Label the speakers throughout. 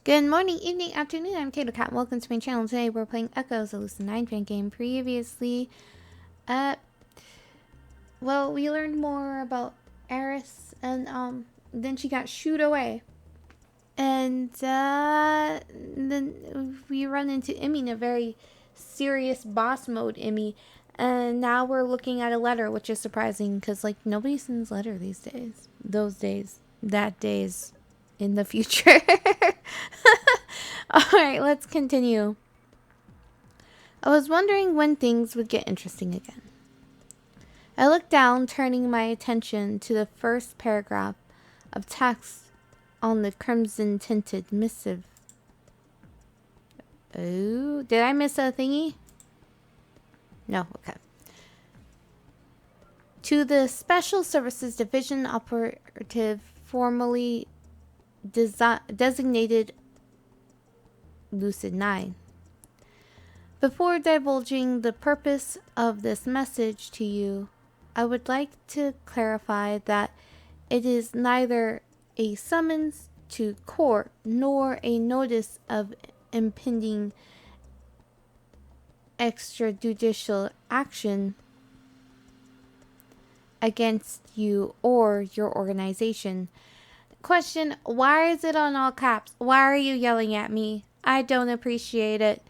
Speaker 1: Good morning, evening, afternoon. I'm tatocat. Welcome to my channel. Today we're playing Echoes, a Lucid9 Fangame. Previously, well, we learned more about Eris, and then she got shooed away, and then we run into Emmy in a very serious boss mode, Emmy, and now we're looking at a letter, which is surprising because like nobody sends letter these days. Those days, that days, in the future. Alright, let's continue. I was wondering when things would get interesting again. I looked down, turning my attention to the first paragraph of text on the crimson-tinted missive. Oh, did I miss a thingy? No, okay. To the Special Services Division operative formerly designated Lucid9. Before divulging the purpose of this message to you, I would like to clarify that it is neither a summons to court nor a notice of impending extrajudicial action against you or your organization. Question, why is it on all caps? Why are you yelling at me? I don't appreciate it.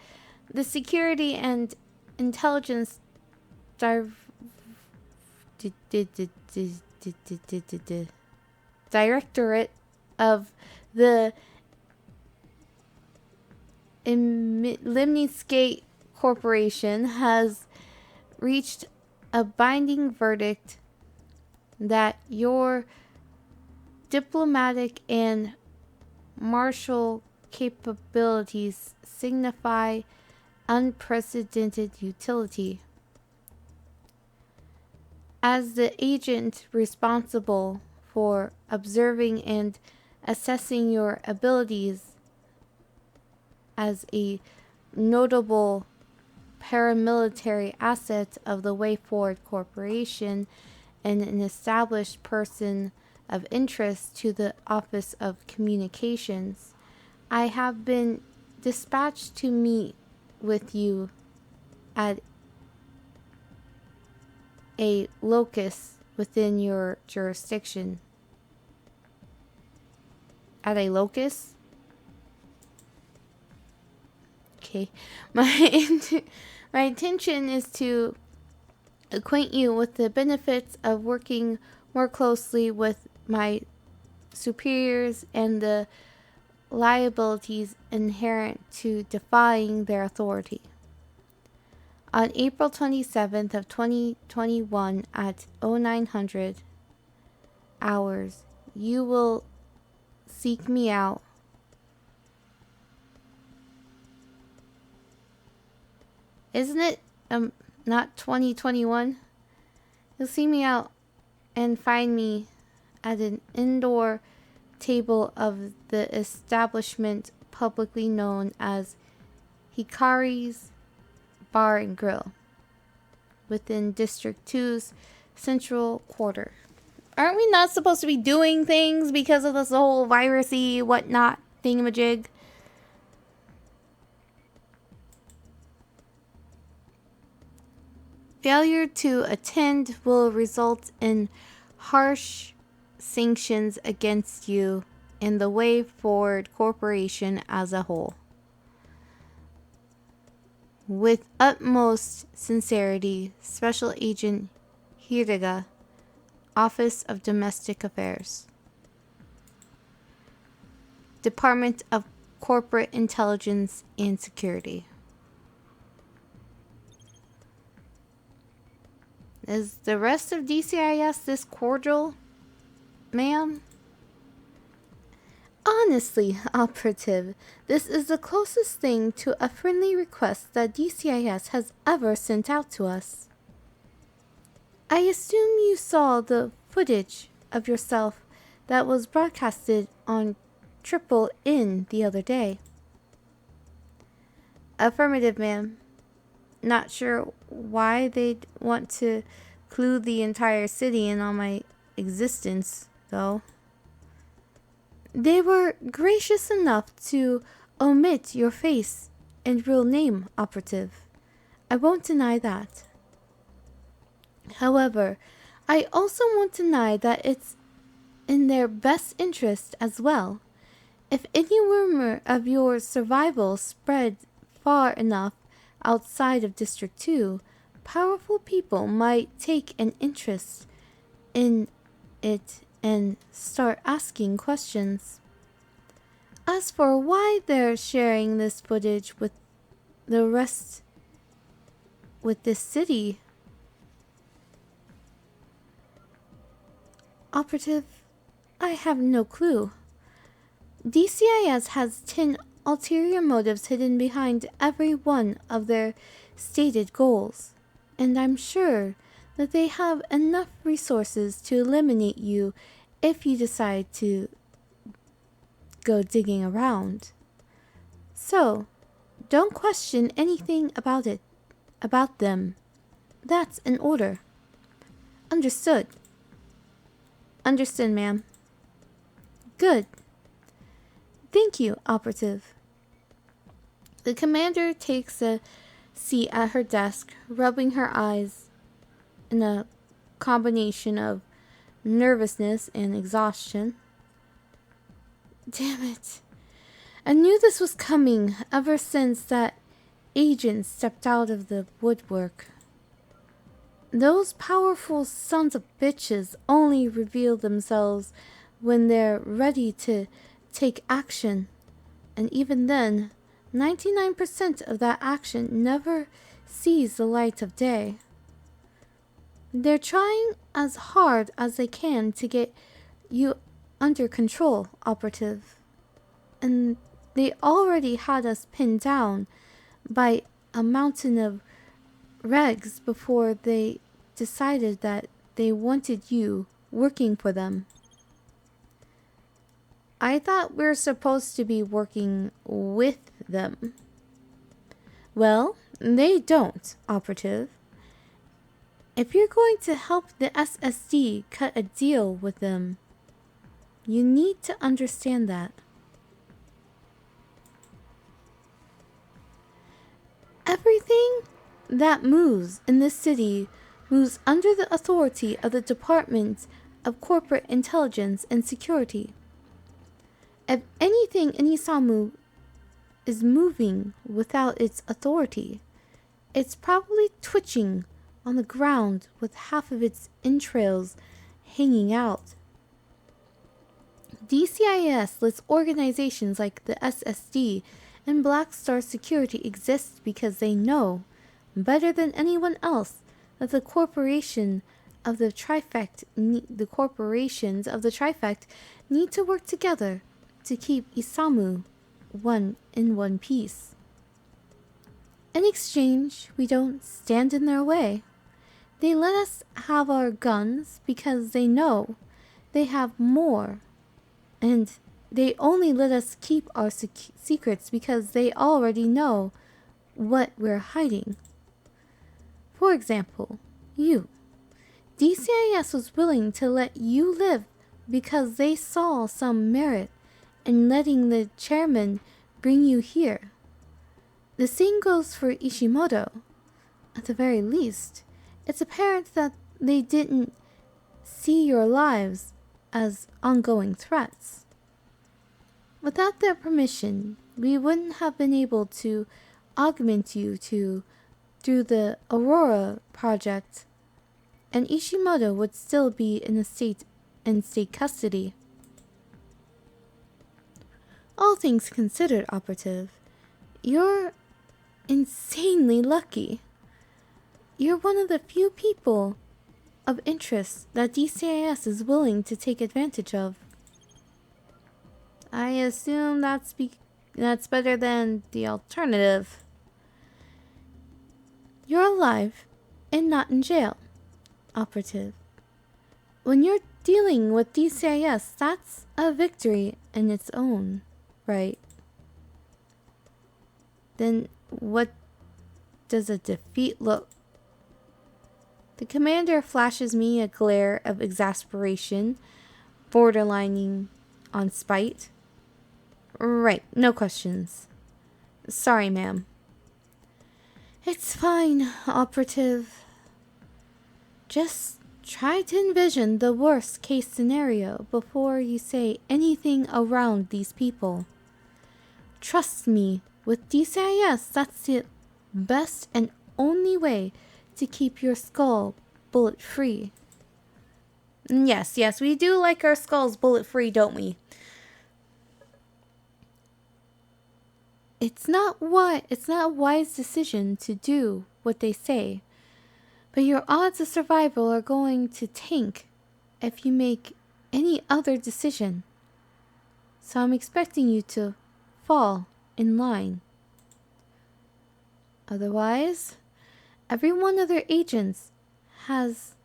Speaker 1: The Security and Intelligence Directorate of the Limniscape Corporation has reached a binding verdict that your diplomatic and martial capabilities signify unprecedented utility. As the agent responsible for observing and assessing your abilities as a notable paramilitary asset of the Way Forward Corporation and an established person of interest to the Office of Communications, I have been dispatched to meet with you at a locus within your jurisdiction. At a locus? Okay. My intention is to acquaint you with the benefits of working more closely with my superiors and the liabilities inherent to defying their authority. On April 27th of 2021 at 0900 hours, you will seek me out. Isn't it not 2021? You'll see me out and find me at an indoor table of the establishment publicly known as Hikari's Bar and Grill within District 2's Central Quarter. Aren't we not supposed to be doing things because of this whole virusy whatnot thingamajig? Failure to attend will result in harsh sanctions against you and the Way Forward Corporation as a whole. With utmost sincerity, Special Agent Hiraga, Office of Domestic Affairs, Department of Corporate Intelligence and Security. Is the rest of DCIS this cordial, ma'am? Honestly, Operative, this is the closest thing to a friendly request that DCIS has ever sent out to us. I assume you saw the footage of yourself that was broadcasted on Triple N the other day. Affirmative, ma'am. Not sure why they'd want to clue the entire city in on my existence, though. They were gracious enough to omit your face and real name, Operative. I won't deny that. However, I also won't deny that it's in their best interest as well. If any rumor of your survival spread far enough outside of District 2, powerful people might take an interest in it and start asking questions. As for why they're sharing this footage with the rest with this city, Operative, I have no clue. DCIS has 10 ulterior motives hidden behind every one of their stated goals, and I'm sure that they have enough resources to eliminate you if you decide to go digging around. So, don't question anything about them. That's an order. Understood. Understood, ma'am. Good. Thank you, Operative. The commander takes a seat at her desk, rubbing her eyes in a combination of nervousness and exhaustion. Damn it. I knew this was coming ever since that agent stepped out of the woodwork. Those powerful sons of bitches only reveal themselves when they're ready to take action, and even then, 99% of that action never sees the light of day. They're trying as hard as they can to get you under control, Operative, and they already had us pinned down by a mountain of regs before they decided that they wanted you working for them. I thought we were supposed to be working with them. Well, they don't, Operative. If you're going to help the SSD cut a deal with them, you need to understand that. Everything that moves in this city moves under the authority of the Department of Corporate Intelligence and Security. If anything in Isamu is moving without its authority, it's probably twitching on the ground with half of its entrails hanging out. DCIS lets organizations like the SSD and Black Star Security exist because they know, better than anyone else, that the corporations of the Trifect need to work together to keep Isamu in one piece. In exchange, we don't stand in their way. They let us have our guns because they know they have more, and they only let us keep our secrets because they already know what we're hiding. For example, you. DCIS was willing to let you live because they saw some merit in letting the chairman bring you here. The same goes for Ishimoto. At the very least, it's apparent that they didn't see your lives as ongoing threats. Without their permission, we wouldn't have been able to augment you through the Aurora project, and Ishimoto would still be in state custody. All things considered, Operative, you're insanely lucky. You're one of the few people of interest that DCIS is willing to take advantage of. I assume that's better than the alternative. You're alive and not in jail, Operative. When you're dealing with DCIS, that's a victory in its own right. Then what does a defeat look? The commander flashes me a glare of exasperation, borderlining on spite. Right, no questions. Sorry, ma'am. It's fine, operative. Just try to envision the worst case scenario before you say anything around these people. Trust me, with DCIS, that's the best and only way to keep your skull bullet-free. Yes, we do like our skulls bullet-free, don't we? It's not a wise decision to do what they say, but your odds of survival are going to tank if you make any other decision. So I'm expecting you to fall in line. Otherwise, every one of their agents has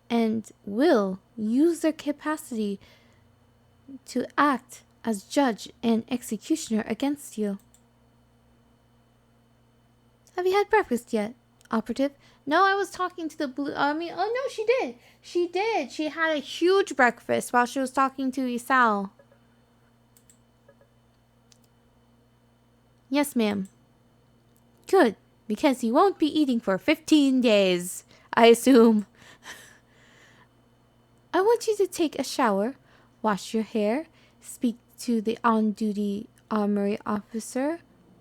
Speaker 1: and will use their capacity to act as judge and executioner against you. Have you had breakfast yet, operative? No, I was talking to the blue... oh no, she did. She did. She had a huge breakfast while she was talking to Isao. Yes, ma'am. Good, because you won't be eating for 15 days, I assume. I want you to take a shower, wash your hair, speak to the on-duty armory officer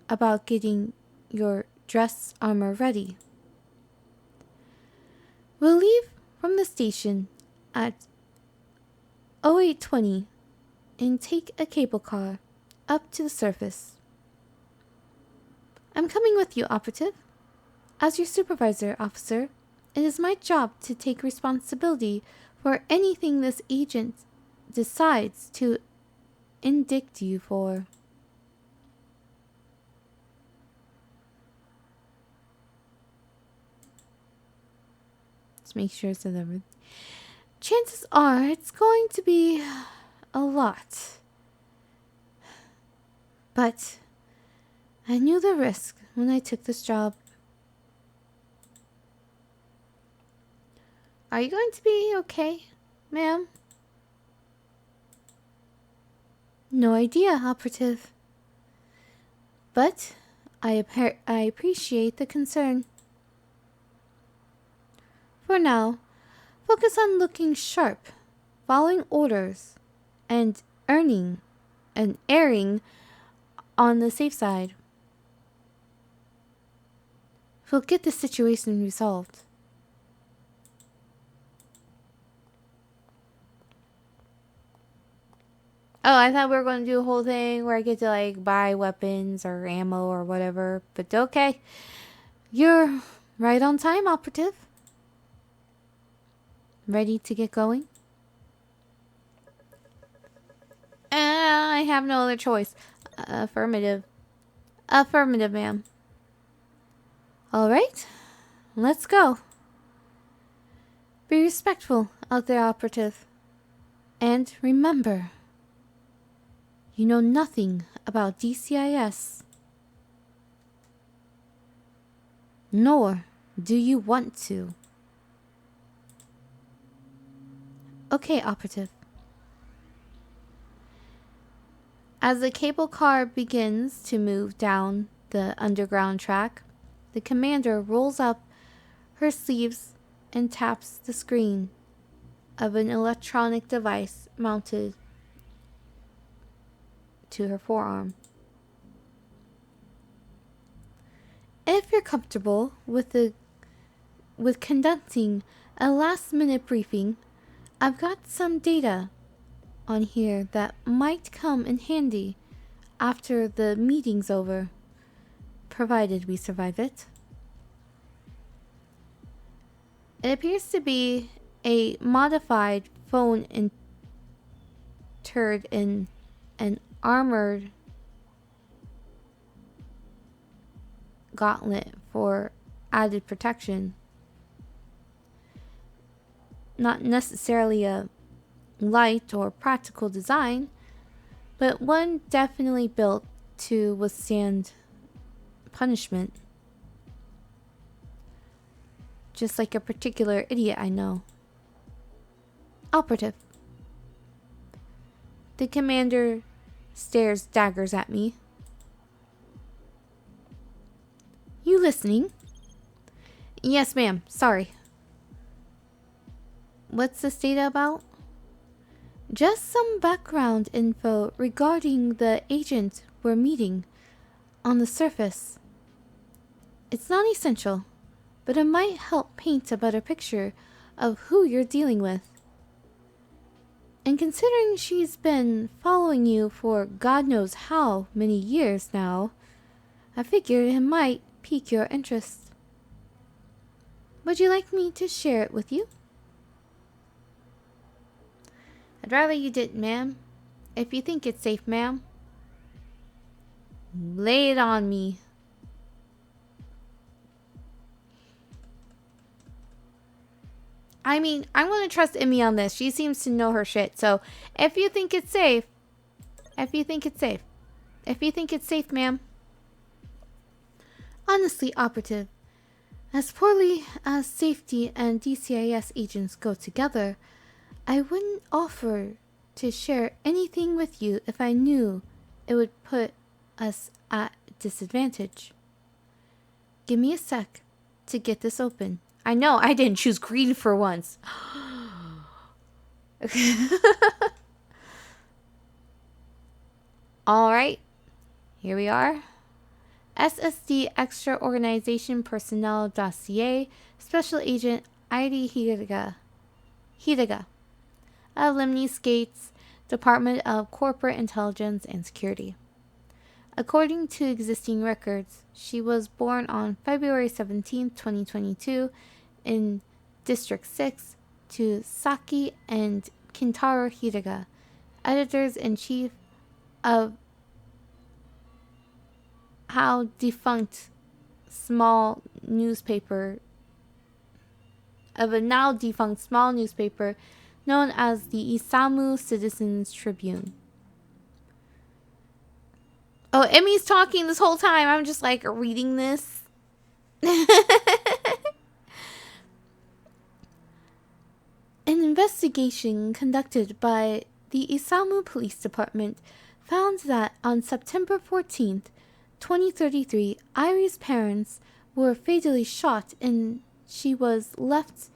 Speaker 1: about getting your dress armor ready. We'll leave from the station at 0820 and take a cable car up to the surface. I'm coming with you, operative. As your supervisor, officer, it is my job to take responsibility for anything this agent decides to indict you for. Let's make sure it's delivered. Chances are it's going to be a lot. But I knew the risk when I took this job. Are you going to be okay, ma'am? No idea, operative. But I appreciate the concern. For now, focus on looking sharp, following orders, and erring on the safe side. We'll get the situation resolved. Oh, I thought we were going to do a whole thing where I get to like buy weapons or ammo or whatever. But okay. You're right on time, operative. Ready to get going? I have no other choice. Affirmative. Affirmative, ma'am. Alright. Let's go. Be respectful out there, operative. And remember, you know nothing about DCIS. Nor do you want to. Okay, operative. As the cable car begins to move down the underground track, the commander rolls up her sleeves and taps the screen of an electronic device mounted to her forearm. If you're comfortable with conducting a last-minute briefing, I've got some data on here that might come in handy after the meeting's over, provided we survive it. It appears to be a modified phone entered in an armored gauntlet for added protection. Not necessarily a light or practical design, but one definitely built to withstand punishment. Just like a particular idiot I know. Operative. The commander stares daggers at me. You listening? Yes, ma'am. Sorry. What's this data about? Just some background info regarding the agent we're meeting. On the surface, it's not essential, but it might help paint a better picture of who you're dealing with. And considering she's been following you for God knows how many years now, I figured it might pique your interest. Would you like me to share it with you? I'd rather you didn't, ma'am. If you think it's safe, ma'am, lay it on me. I mean, I'm going to trust Emmy on this. She seems to know her shit. So, if you think it's safe, if you think it's safe, ma'am. Honestly, Operative, as poorly as safety and DCIS agents go together, I wouldn't offer to share anything with you if I knew it would put us at disadvantage. Give me a sec to get this open. I know, I didn't choose green for once. Alright, here we are. SSD Extra Organization Personnel Dossier, Special Agent Airi Hiraga of Limni Skates, Department of Corporate Intelligence and Security. According to existing records, she was born on February 17, 2022 in District 6 to Saki and Kintaro Hiraga, editors-in-chief of how defunct small newspaper known as the Isamu Citizens Tribune. Oh, Emmy's talking this whole time. I'm just like reading this. An investigation conducted by the Isamu Police Department found that on September 14th, 2033, Airi's parents were fatally shot and she was left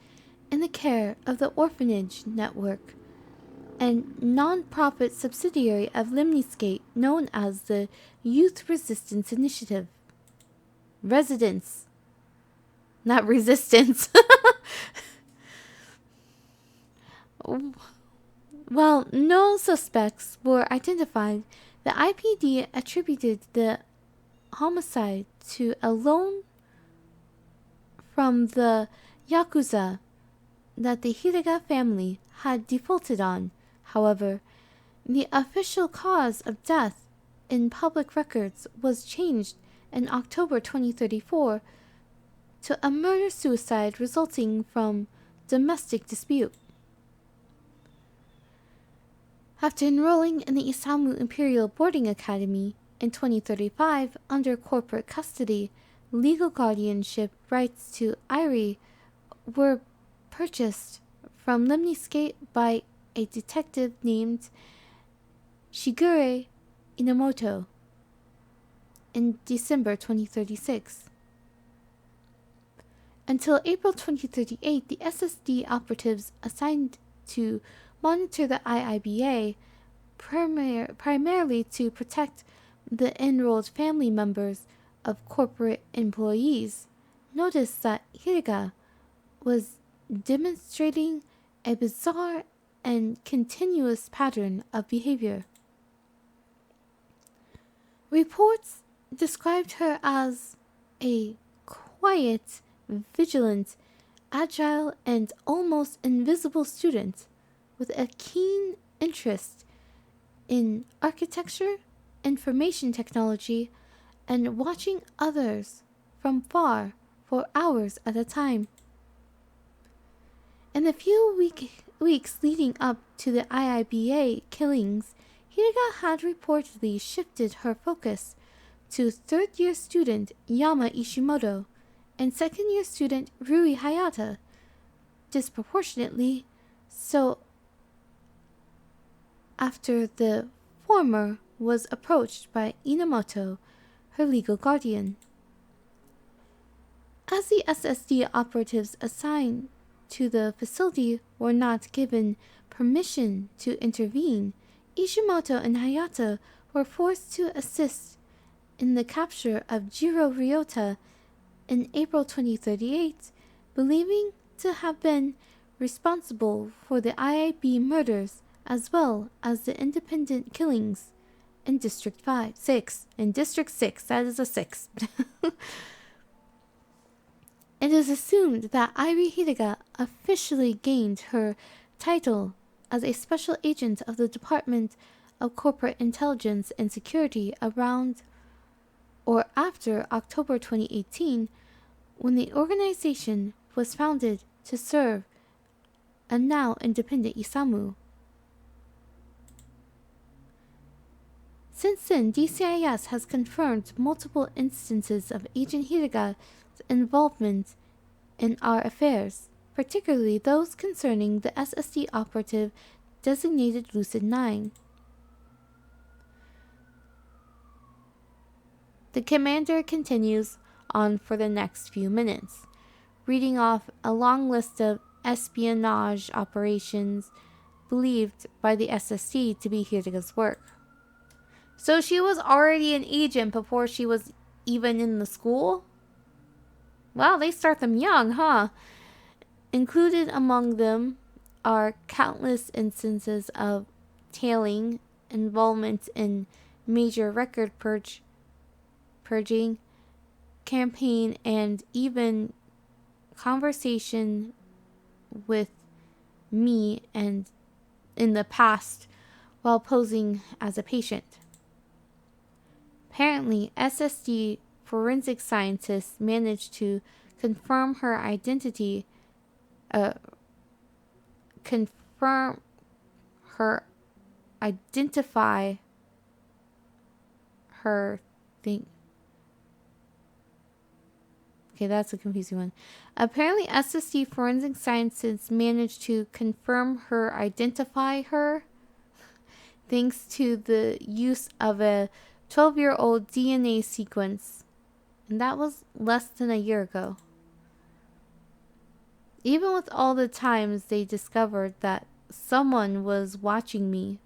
Speaker 1: in the care of the orphanage network, and non-profit subsidiary of Limniscape known as the Youth Resistance Initiative. Residents. Not resistance. While no suspects were identified, the IPD attributed the homicide to a loan from the Yakuza that the Hiraga family had defaulted on. However, the official cause of death in public records was changed in October 2034 to a murder-suicide resulting from domestic dispute. After enrolling in the Isamu Imperial Boarding Academy in 2035 under corporate custody, legal guardianship rights to Airi were purchased from Limniscape by a detective named Shigure Inamoto in December 2036. Until April 2038, the SSD operatives assigned to monitor the IIBA, primarily to protect the enrolled family members of corporate employees, noticed that Hiraga was demonstrating a bizarre and continuous pattern of behavior. Reports described her as a quiet, vigilant, agile, and almost invisible student with a keen interest in architecture, information technology, and watching others from far for hours at a time. In the few weeks leading up to the IIBA killings, Hiraga had reportedly shifted her focus to third-year student Yama Ishimoto and second-year student Rui Hayata, disproportionately so after the former was approached by Inamoto, her legal guardian. As the SSD operatives assigned to the facility were not given permission to intervene, Ishimoto and Hayata were forced to assist in the capture of Jiro Ryota in April 2038, believing to have been responsible for the IIB murders as well as the independent killings in District 6. In District 6, that is a 6. It is assumed that Airi Hidega officially gained her title as a special agent of the Department of Corporate Intelligence and Security around or after October 2018, when the organization was founded to serve a now independent Isamu. Since then, DCIS has confirmed multiple instances of Agent Hidega's involvement in our affairs, particularly those concerning the SSD operative designated Lucid9. The commander continues on for the next few minutes, reading off a long list of espionage operations believed by the SSD to be Hidega's work. So she was already an agent before she was even in the school? Wow, they start them young, huh? Included among them are countless instances of tailing, involvement in major record purging, campaign, and even conversation with me and in the past while posing as a patient. Apparently, SSD forensic scientists managed to confirm her identity, identify her thing. Okay, that's a confusing one. Apparently, SSD forensic scientists managed to identify her, thanks to the use of a 12-year-old DNA sequence. And that was less than a year ago. Even with all the times they discovered that someone was watching me,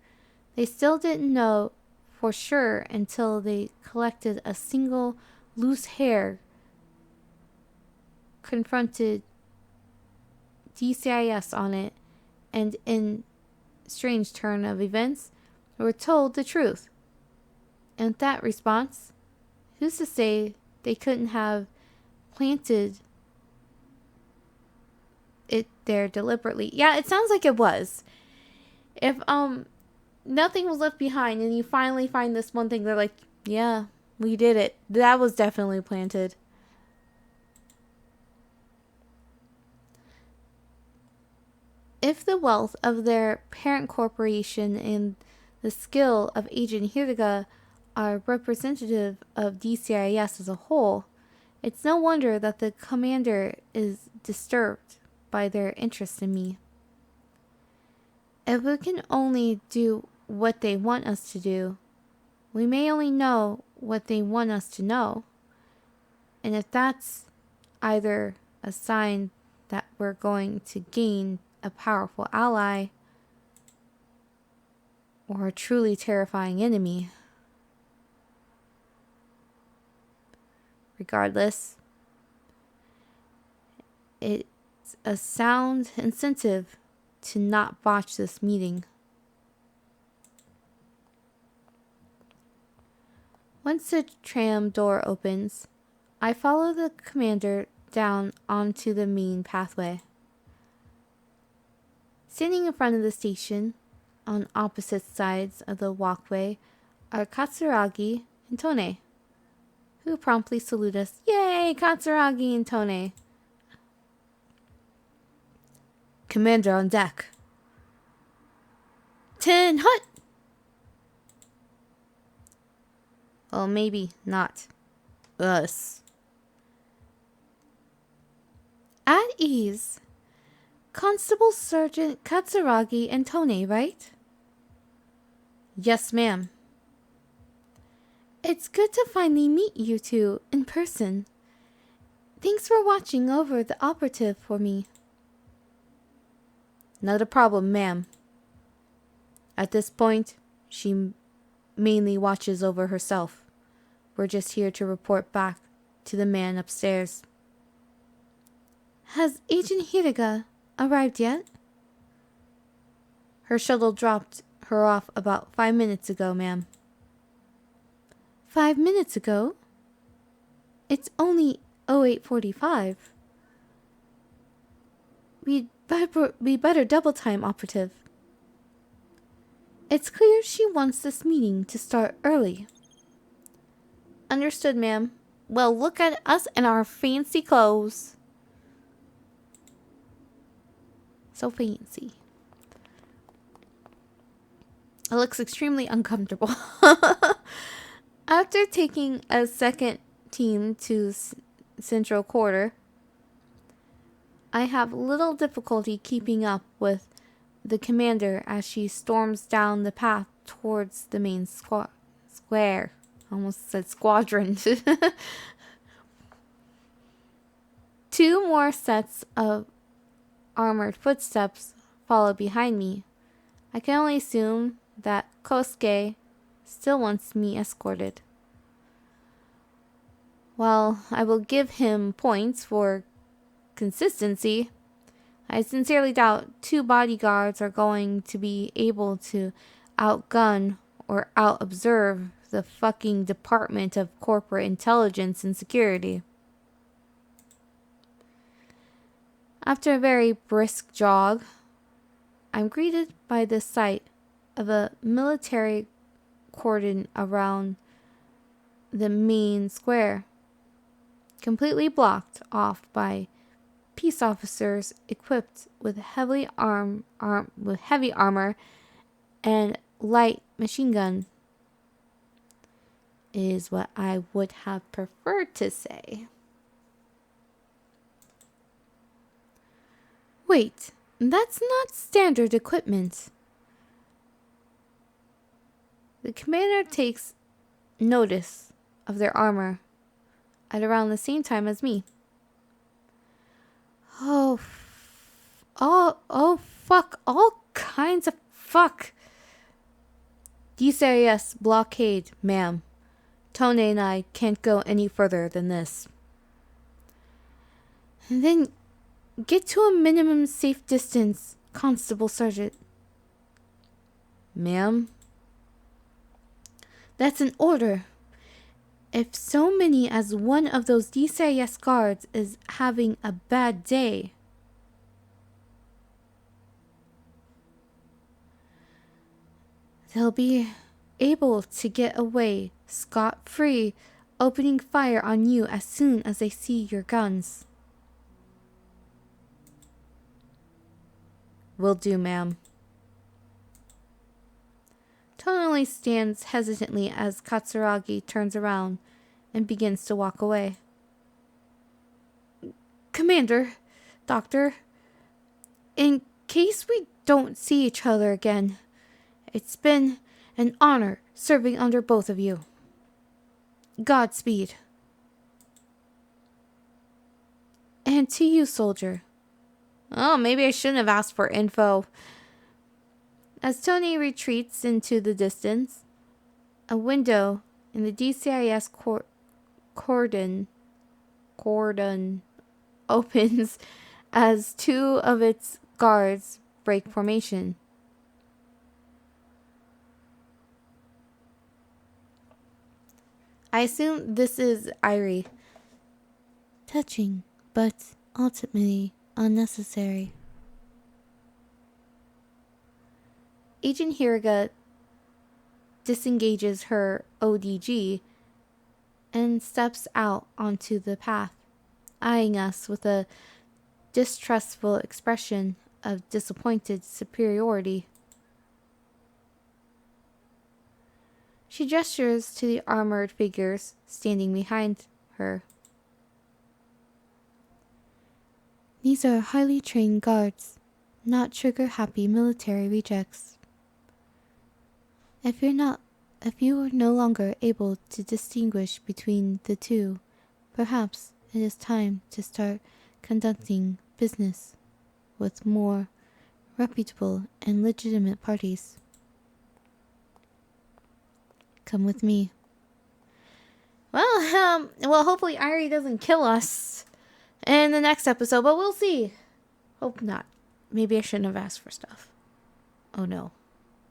Speaker 1: they still didn't know for sure until they collected a single loose hair, confronted DCIS on it, and in strange turn of events, were told the truth. And with that response, who's to say they couldn't have planted it there deliberately? Yeah, it sounds like it was. If nothing was left behind and you finally find this one thing, they're like, yeah, we did it. That was definitely planted. If the wealth of their parent corporation and the skill of Agent Hidega are representative of DCIS as a whole, it's no wonder that the commander is disturbed by their interest in me. If we can only do what they want us to do, we may only know what they want us to know. And if that's either a sign that we're going to gain a powerful ally or a truly terrifying enemy. Regardless, it's a sound incentive to not botch this meeting. Once the tram door opens, I follow the commander down onto the main pathway. Standing in front of the station, on opposite sides of the walkway, are Katsuragi and Tone, who promptly salute us. Yay, Katsuragi and Tone! Commander on deck. 10 hut! Well, maybe not us. At ease. Constable Sergeant Katsuragi and Tone, right? Yes, ma'am. It's good to finally meet you two in person. Thanks for watching over the operative for me. Not a problem, ma'am. At this point, she mainly watches over herself. We're just here to report back to the man upstairs. Has Agent Hiraga arrived yet? Her shuttle dropped her off about 5 minutes ago, ma'am. 5 minutes ago? It's only 0845. We better double time, operative. It's clear she wants this meeting to start early. Understood, ma'am. Well, look at us in our fancy clothes. So fancy. It looks extremely uncomfortable. After taking a second team to Central Quarter, I have little difficulty keeping up with the commander as she storms down the path towards the main square. Almost said squadron. 2 more sets of armored footsteps follow behind me. I can only assume that Kosuke still wants me escorted. While I will give him points for consistency, I sincerely doubt 2 bodyguards are going to be able to outgun or out-observe the fucking Department of Corporate Intelligence and Security. After a very brisk jog, I'm greeted by the sight of a military cordon around the main square, completely blocked off by peace officers equipped with heavy armor and light machine gun. Is what I would have preferred to say. Wait, that's not standard equipment. The commander takes notice of their armor at around the same time as me. Oh, fuck, all kinds of fuck. DCIS blockade, ma'am. Tone and I can't go any further than this. And then get to a minimum safe distance, Constable Sergeant. Ma'am? That's an order. If so many as one of those DCIS guards is having a bad day, they'll be able to get away scot-free, opening fire on you as soon as they see your guns. Will do, ma'am. Tone only stands hesitantly as Katsuragi turns around and begins to walk away. Commander, Doctor, in case we don't see each other again, it's been an honor serving under both of you. Godspeed. And to you, soldier. Oh, maybe I shouldn't have asked for info. As Tony retreats into the distance, a window in the DCIS cordon opens as 2 of its guards break formation. I assume this is Irie. Touching, but ultimately unnecessary. Agent Hiraga disengages her ODG and steps out onto the path, eyeing us with a distrustful expression of disappointed superiority. She gestures to the armored figures standing behind her. These are highly trained guards, not trigger-happy military rejects. If you are no longer able to distinguish between the two, perhaps it is time to start conducting business with more reputable and legitimate parties. Come with me. Well, hopefully Irie doesn't kill us in the next episode, but we'll see. Hope not. Maybe I shouldn't have asked for stuff. Oh no.